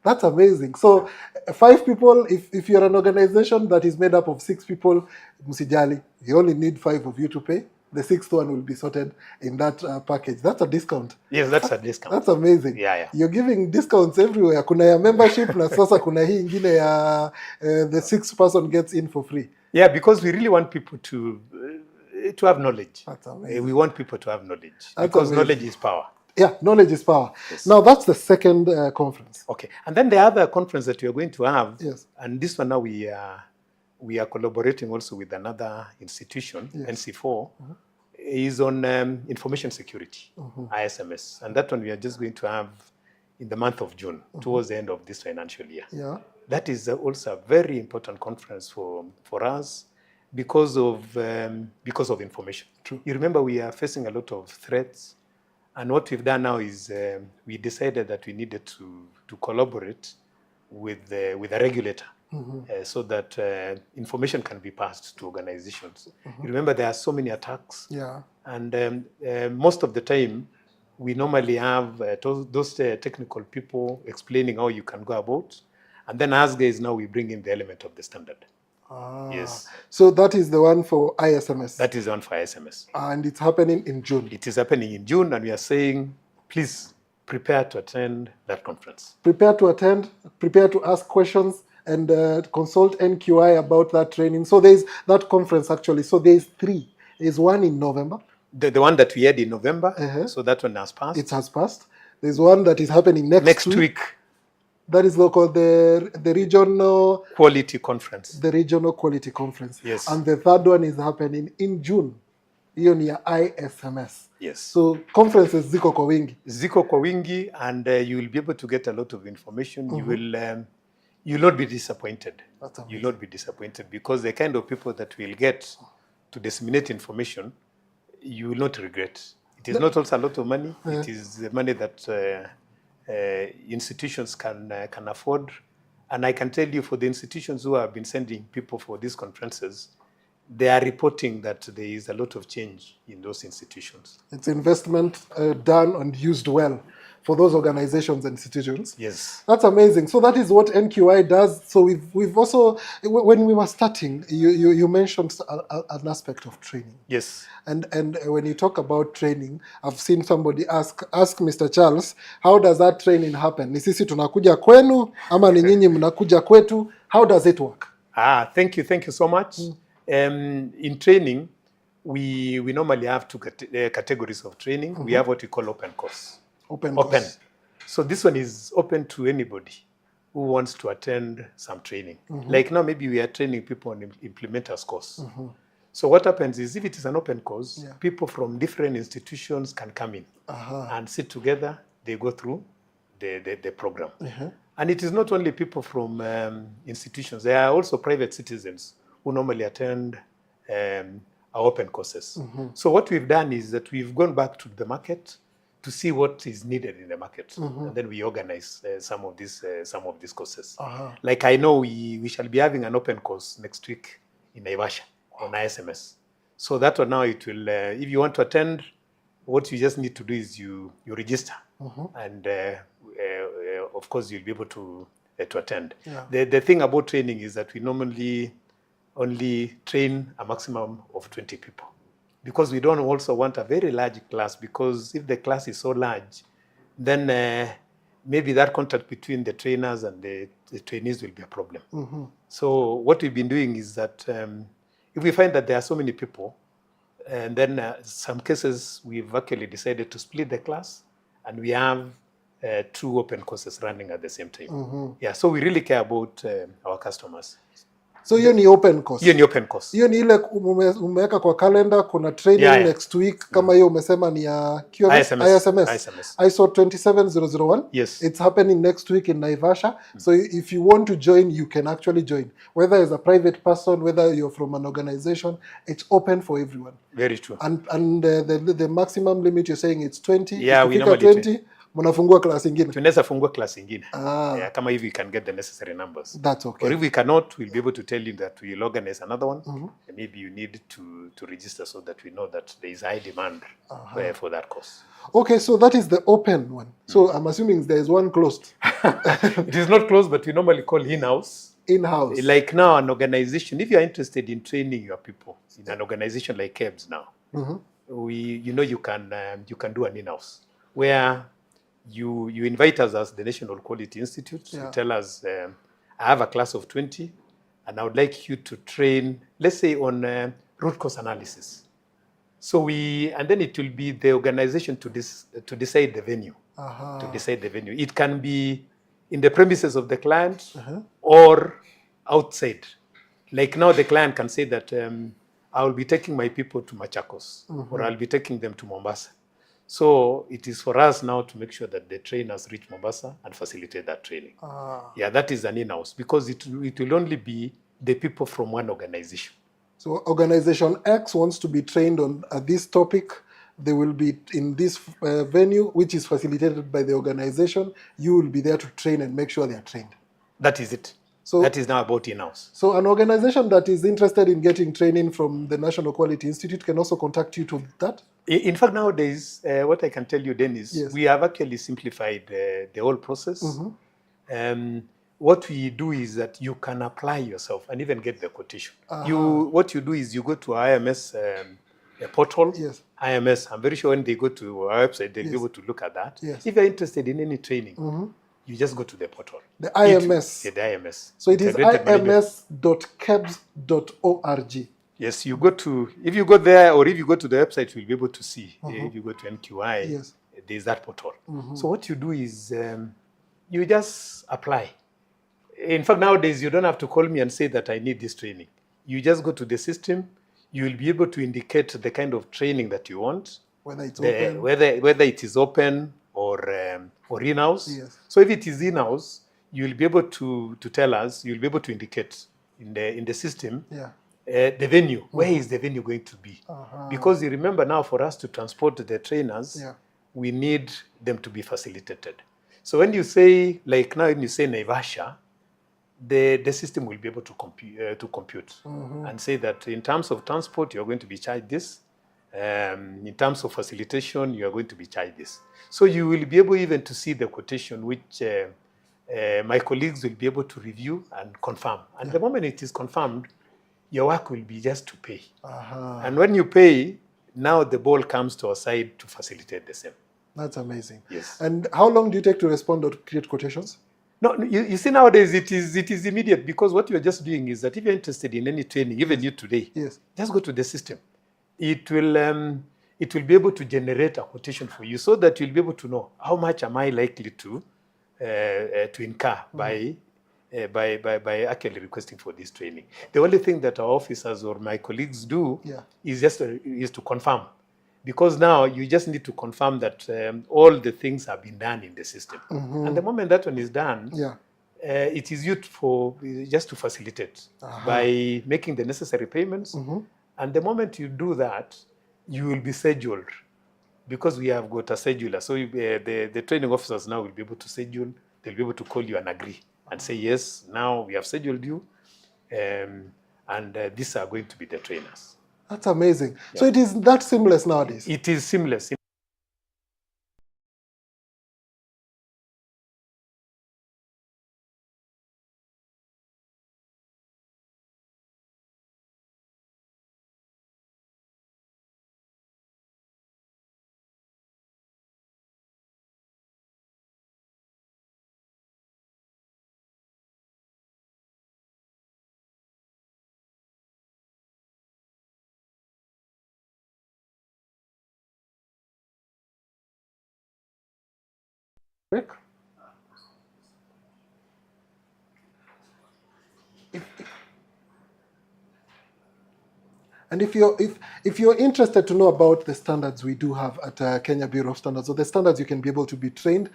That's amazing. So 5 people, if you're an organization that is made up of 6 people, musijali, you only need 5 of you to pay. The 6th one will be sorted in that package. That's a discount. Yes, that's a discount. That's amazing. Yeah. You're giving discounts everywhere. Kuna ya membership na sasa kuna hii ingine ya the 6th person gets in for free. Yeah, because we really want people to have knowledge. That's amazing. We want people to have knowledge. That's because amazing. knowledge is power. Yeah, knowledge is power. Yes. Now that's the second conference. Okay, and then the other conference that we are going to have, and this one now we are collaborating also with another institution, NC4, is on information security, ISMS, and that one we are just going to have in the month of June, towards the end of this financial year. Yeah, that is also a very important conference for us because of information. True. You remember we are facing a lot of threats. And what we've done now is we decided that we needed to collaborate with a regulator so that information can be passed to organizations. You remember there are so many attacks. Yeah. And most of the time, we normally have those technical people explaining how you can go about. And then as guys, now we bring in the element of the standard. Yes. So that is the one for ISMS. That is the one for ISMS. And it's happening in June. It is happening in June, and we are saying, please prepare to attend that conference. Prepare to attend, prepare to ask questions, and consult NQI about that training. So there is that conference actually. So there is 3. There's one in November. The one that we had in November, so that one has passed. It has passed. There's one that is happening next week. That is local, the regional Quality conference. the regional quality conference. Yes. And the third one is happening in June. Hiyo ni ya ISMS. Yes. So conferences ziko kwa wingi. Ziko kwa wingi, and you will be able to get a lot of information. You will not be disappointed. That's amazing. You will not be disappointed, because the kind of people that will get to disseminate information, you will not regret. It is not also a lot of money. It is the money that institutions can afford. And I can tell you, for the institutions who have been sending people for these conferences, they are reporting that there is a lot of change in those institutions. It's investment done and used well for those organizations and institutions. Yes. That's amazing. So that is what NQI does. So we've also, when we were starting, you mentioned an aspect of training. Yes. And when you talk about training, I've seen somebody ask Mr. Charles, how does that training happen? Ni sisi tunakuja kwenu ama ni nyinyi mnakuja kwetu? How does it work? Thank you so much. In training, we normally have two categories of training. We have what we call open course. Open. So this one is open to anybody who wants to attend some training. Like now, maybe we are training people on implementers course. So what happens is, if it is an open course, people from different institutions can come in and sit together. They go through the program. And it is not only people from institutions. There are also private citizens who normally attend our open courses. So what we've done is that we've gone back to the market to see what is needed in the market, and then we organize some of these courses. Like I know we shall be having an open course next week in Naivasha on ISMS. So that one now, it will, if you want to attend, what you just need to do is you register, and of course you'll be able to attend. The thing about training is that we normally only train a maximum of 20 people, because we don't also want a very large class, because if the class is so large, then maybe that contact between the trainers and the trainees will be a problem. So what we've been doing is that if we find that there are so many people, and then some cases we've actually decided to split the class, and we have 2 open courses running at the same time. Yeah, so we really care about our customers. So hiyo ni open course. Hiyo ni open course. Hiyo ni ile umeweka kwa calendar, kuna training next week, kama hiyo umesema ni ya KEBS, ISMS. ISO 27001. Yes. It's happening next week in Naivasha. So if you want to join, you can actually join. Whether as a private person, whether you're from an organization, it's open for everyone. Very true. And the maximum limit you're saying it's 20. Yeah, we normally 20. Mnafungua class ingine. Tunaweza fungua class ingine. Yeah, kama if we can get the necessary numbers. That's okay. Or if we cannot, we'll be able to tell you that we'll organize another one. And maybe you need to register, so that we know that there is high demand for that course. Okay, so that is the open one. So I'm assuming there is one closed. It is not closed, but we normally call in-house. In-house. Like now, an organization, if you are interested in training your people in an organization like KEBS now, you can do an in-house, where you invite us as the National Quality Institute. You tell us, I have a class of 20, and I would like you to train, let's say, on root cause analysis. So and then it will be the organization to decide the venue. To decide the venue. It can be in the premises of the client or outside. Like now, the client can say that I will be taking my people to Machakos, or I'll be taking them to Mombasa. So it is for us now to make sure that the trainers reach Mombasa and facilitate that training. Yeah, that is an in-house, because it will only be the people from one organization. So organization X wants to be trained on this topic. They will be in this venue, which is facilitated by the organization. You will be there to train and make sure they are trained. That is it. So that is now about in-house. So an organization that is interested in getting training from the National Quality Institute can also contact you to that? In fact, nowadays, what I can tell you then is we have actually simplified the whole process. What we do is that you can apply yourself and even get the quotation. What you do is you go to IMS portal. IMS, I'm very sure when they go to our website, they'll be able to look at that. If you're interested in any training, you just go to the portal. The IMS. The IMS. So it is ims.kebs.org. Yes, you go to, if you go there, or if you go to the website, you'll be able to see. If you go to NQI, there's that portal. So what you do is you just apply. In fact, nowadays, you don't have to call me and say that I need this training. You just go to the system. You will be able to indicate the kind of training that you want, Whether it's open. whether it is open or in-house. Yes. So if it is in-house, you will be able to tell us. You'll be able to indicate in the system. Yeah. The venue. Where is the venue going to be? Because you remember now, for us to transport the trainers, Yeah. we need them to be facilitated. So when you say, like now, when you say Naivasha, the system will be able to compute and say that in terms of transport, you're going to be charged this. In terms of facilitation, you are going to be charged this. So you will be able even to see the quotation, which my colleagues will be able to review and confirm. And the moment it is confirmed, your work will be just to pay. And when you pay, now the ball comes to our side to facilitate the same. That's amazing. Yes. And how long do you take to respond or to create quotations? No, you see, nowadays it is immediate, because what you're just doing is that if you're interested in any training, even you today, Yes. just go to the system. It will be able to generate a quotation for you, so that you'll be able to know how much am I likely to incur by actually requesting for this training. The only thing that our officers or my colleagues do is just to confirm. Because now you just need to confirm that all the things have been done in the system. And the moment that one is done, it is used for just to facilitate by making the necessary payments. And the moment you do that, you will be scheduled, because we have got a scheduler. So the training officers now will be able to schedule. They'll be able to call you and agree and say, yes, now we have scheduled you, and these are going to be the trainers. That's amazing. Yeah. So it is that seamless nowadays? It is seamless. And if you're interested to know about the standards we do have at Kenya Bureau of Standards, or the standards you can be able to be trained,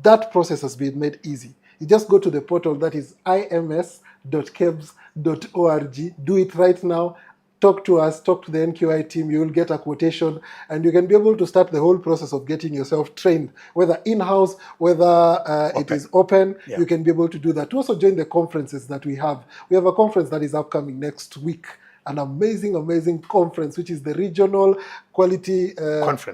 that process has been made easy. You just go to the portal, that is ims.kebs.org. Do it right now. Talk to us, talk to the NQI team, you will get a quotation, and you can be able to start the whole process of getting yourself trained, whether in-house, whether it is open, you can be able to do that. To also join the conferences that we have. We have a conference that is upcoming next week, an amazing conference, which is the Regional Quality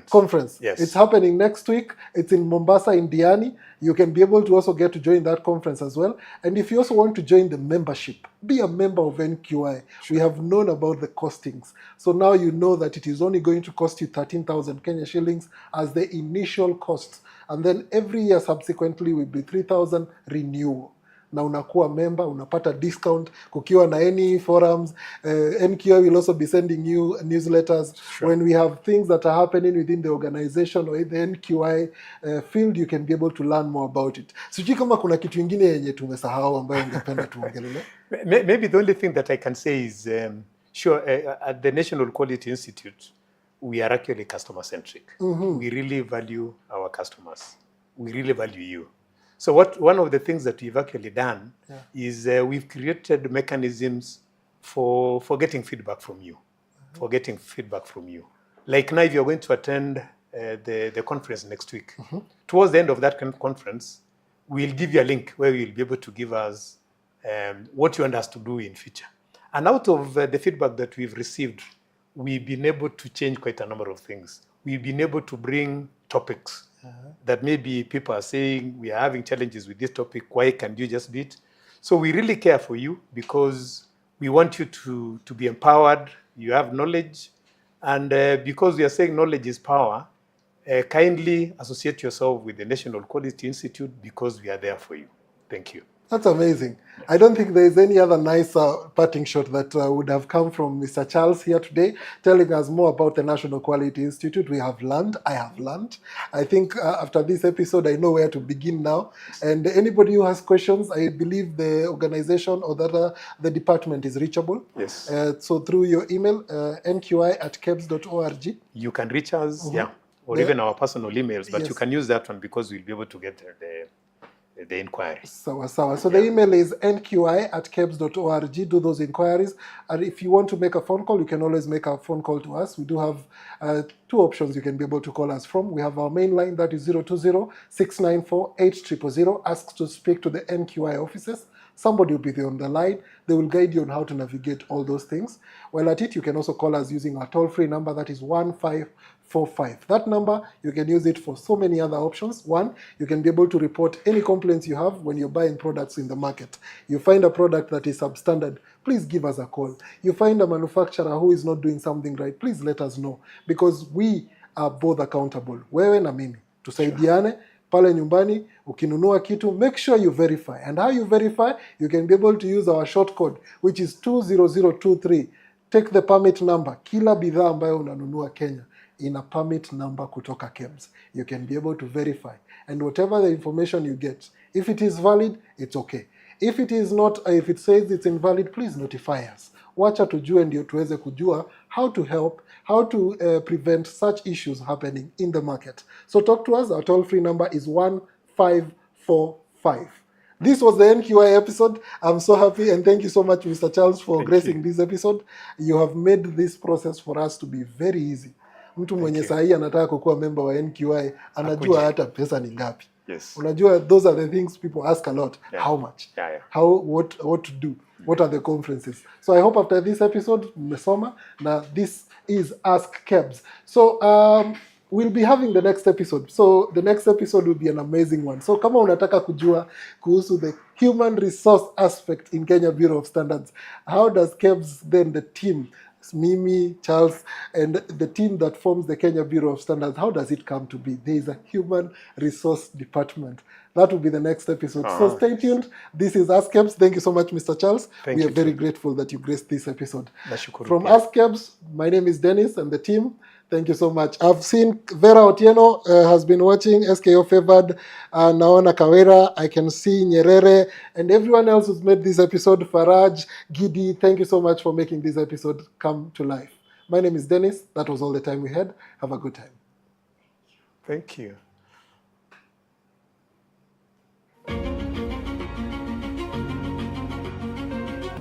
Conference. Yes. It's happening next week. It's in Mombasa, in Diani. You can be able to also get to join that conference as well. And if you also want to join the membership, be a member of NQI. We have known about the costings. So now you know that it is only going to cost you 13,000 Kenya shillings as the initial cost. And then every year subsequently will be 3,000 renewal. Na unakuwa member, unapata discount kukiwa na any forums. NQI will also be sending you newsletters. When we have things that are happening within the organization or in the NQI field, you can be able to learn more about it. Sijui kama kuna kitu ingine yenye tumesahau ambayo ungependa tuongelele. Maybe the only thing that I can say is, at the National Quality Institute, we are actually customer-centric. We really value our customers. We really value you. So one of the things that we've actually done is we've created mechanisms for getting feedback from you, Like now, if you're going to attend the conference next week, towards the end of that conference, we'll give you a link where you'll be able to give us what you want us to do in future. And out of the feedback that we've received, we've been able to change quite a number of things. We've been able to bring topics that maybe people are saying, we are having challenges with this topic, why can't you just do it? So we really care for you, because we want you to be empowered, you have knowledge, and because we are saying knowledge is power, kindly associate yourself with the National Quality Institute, because we are there for you. Thank you. That's amazing. I don't think there is any other nice parting shot that would have come from Mr. Charles here today, telling us more about the National Quality Institute. We have learned. I have learned. I think after this episode, I know where to begin now. And anybody who has questions, I believe the organization or the department is reachable. Yes. So through your email, nqi@kebs.org. You can reach us, or even our personal emails, but you can use that one because we'll be able to get the inquiries. So the email is nqi@kebs.org. Do those inquiries. And if you want to make a phone call, you can always make a phone call to us. We do have two options you can be able to call us from. We have our main line, that is 020-694-8000. Ask to speak to the NQI offices. Somebody will be there on the line. They will guide you on how to navigate all those things. While at it, you can also call us using our toll-free number, that is 1545. That number, you can use it for so many other options. One, you can be able to report any complaints you have when you're buying products in the market. You find a product that is substandard, please give us a call. You find a manufacturer who is not doing something right, please let us know, because we are both accountable. Wewe na mimi tusaidiane. Pale nyumbani ukinunua kitu, make sure you verify. And how you verify? You can be able to use our short code, which is 20023. Take the permit number. Kila bidhaa ambayo unanunua Kenya ina permit number kutoka KEBS. You can be able to verify. And whatever the information you get, if it is valid, it's okay. If it is not, if it says it's invalid, please notify us. Wacha tujue ndio tuweze kujua how to help, how to prevent such issues happening in the market. So talk to us. Our toll-free number is 1545. This was the NQI episode. I'm so happy, and thank you so much, Mr. Charles, for gracing this episode. You have made this process for us to be very easy. Mtu mwenye sahi anataka kukuwa member wa NQI anajua hata pesa ni ngapi. Yes. Unajua, those are the things people ask a lot. How much? How, what to do? What are the conferences? So I hope after this episode, mmesoma. Now this is Ask KEBS. So we'll be having the next episode. So the next episode will be an amazing one. So kama unataka kujua kuhusu the human resource aspect in Kenya Bureau of Standards, how does KEBS, then the team, Mimi, Charles, and the team that forms the Kenya Bureau of Standards, how does it come to be? There is a human resource department. That will be the next episode. So stay tuned. This is Ask KEBS. Thank you so much, Mr. Charles. We are very grateful that you graced this episode. From Ask KEBS, my name is Dennis and the team. Thank you so much. I've seen Vera Otieno has been watching, SKO Favored, Naona Kawera, I can see Nyerere, and everyone else who's made this episode, Faraj, Gidi, thank you so much for making this episode come to life. My name is Dennis. That was all the time we had. Have a good time. Thank you.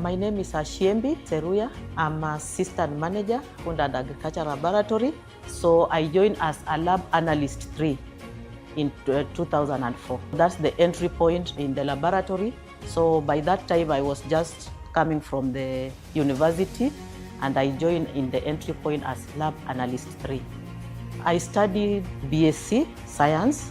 My name is Ashiembi Seruya. I'm assistant manager Food and Agriculture Laboratory. So I joined as a lab analyst 3 in 2004. That's the entry point in the laboratory. So by that time I was just coming from the university and I joined in the entry point as lab analyst 3. I studied BSc Science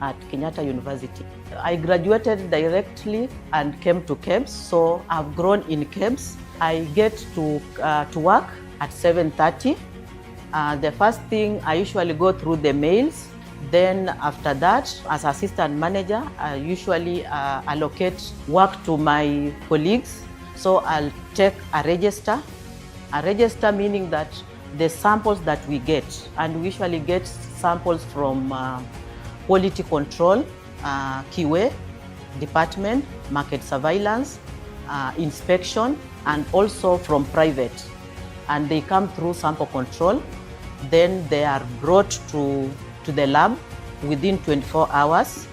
at Kenyatta University. I graduated directly and came to KEBS, so I've grown in KEBS. I get to work at 7:30. The first thing, I usually go through the mails. Then after that, as assistant manager, I usually allocate work to my colleagues. So I'll take a register meaning that the samples that we get, and we usually get samples from quality control, QA department, market surveillance, inspection, and also from private. And they come through sample control. Then they are brought to the lab within 24 hours.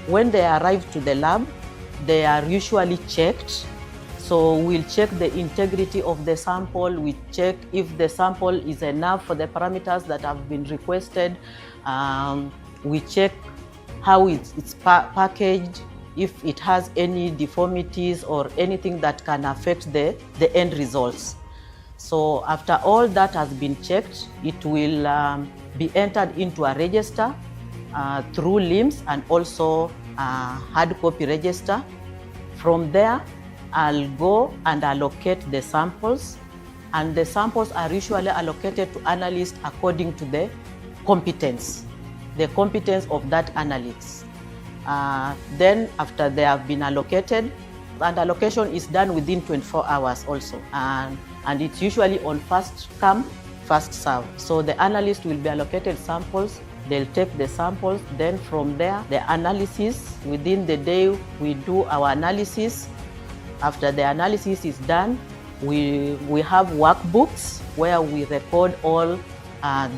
When they arrive to the lab, they are usually checked. So we'll check the integrity of the sample. We check if the sample is enough for the parameters that have been requested. We check how it's packaged, if it has any deformities or anything that can affect the end results. So after all that has been checked, it will be entered into a register through LIMS and also a hard copy register. From there, I'll go and allocate the samples, and the samples are usually allocated to analysts according to the competence of that analyst. Then after they have been allocated, and allocation is done within 24 hours also. And it's usually on first come, first serve. So the analyst will be allocated samples, they'll take the samples, then from there, the analysis, within the day, we do our analysis. After the analysis is done, we have workbooks where we record all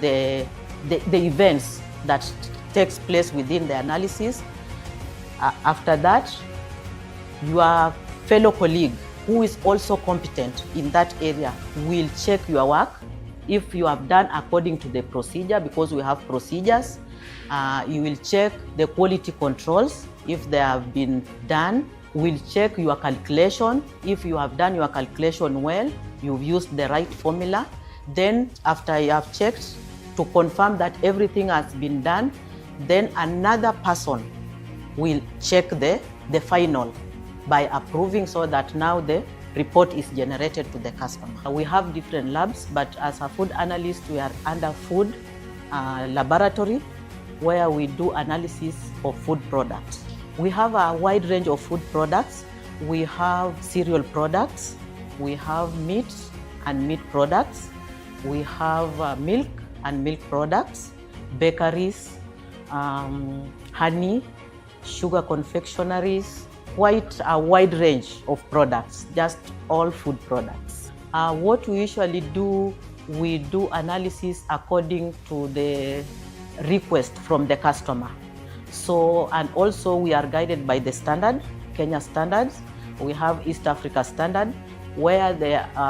the events that takes place within the analysis. After that, your fellow colleague who is also competent in that area will check your work. If you have done according to the procedure, because we have procedures, you will check the quality controls if they have been done. We'll check your calculation. If you have done your calculation well, you've used the right formula. Then after you have checked to confirm that everything has been done, then another person will check the final by approving, so that now the report is generated to the customer. We have different labs, but as a food analyst, we are under food laboratory, where we do analysis of food products. We have a wide range of food products. We have cereal products, we have meat and meat products, we have milk and milk products, bakeries, honey, sugar confectionaries, quite a wide range of products, just all food products. What we usually do, we do analysis according to the request from the customer. So, and also we are guided by the standard, Kenya standards. We have East Africa standard, where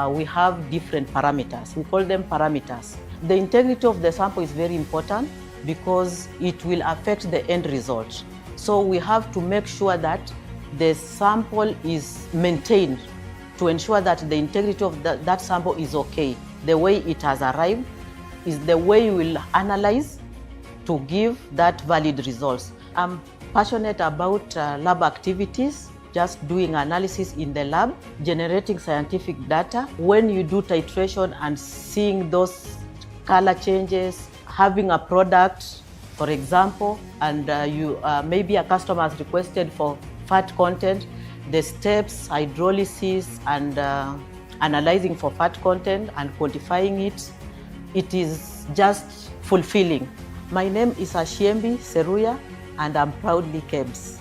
we have different parameters. We call them parameters. The integrity of the sample is very important because it will affect the end result. So we have to make sure that the sample is maintained to ensure that the integrity of that sample is okay. The way it has arrived is the way we will analyze to give that valid results. I'm passionate about lab activities, just doing analysis in the lab, generating scientific data. When you do titration and seeing those color changes, having a product, for example, and maybe a customer has requested for fat content, the steps, hydrolysis, and analyzing for fat content and quantifying it, it is just fulfilling. My name is Ashiembi Seruya, and I'm proudly KEBS.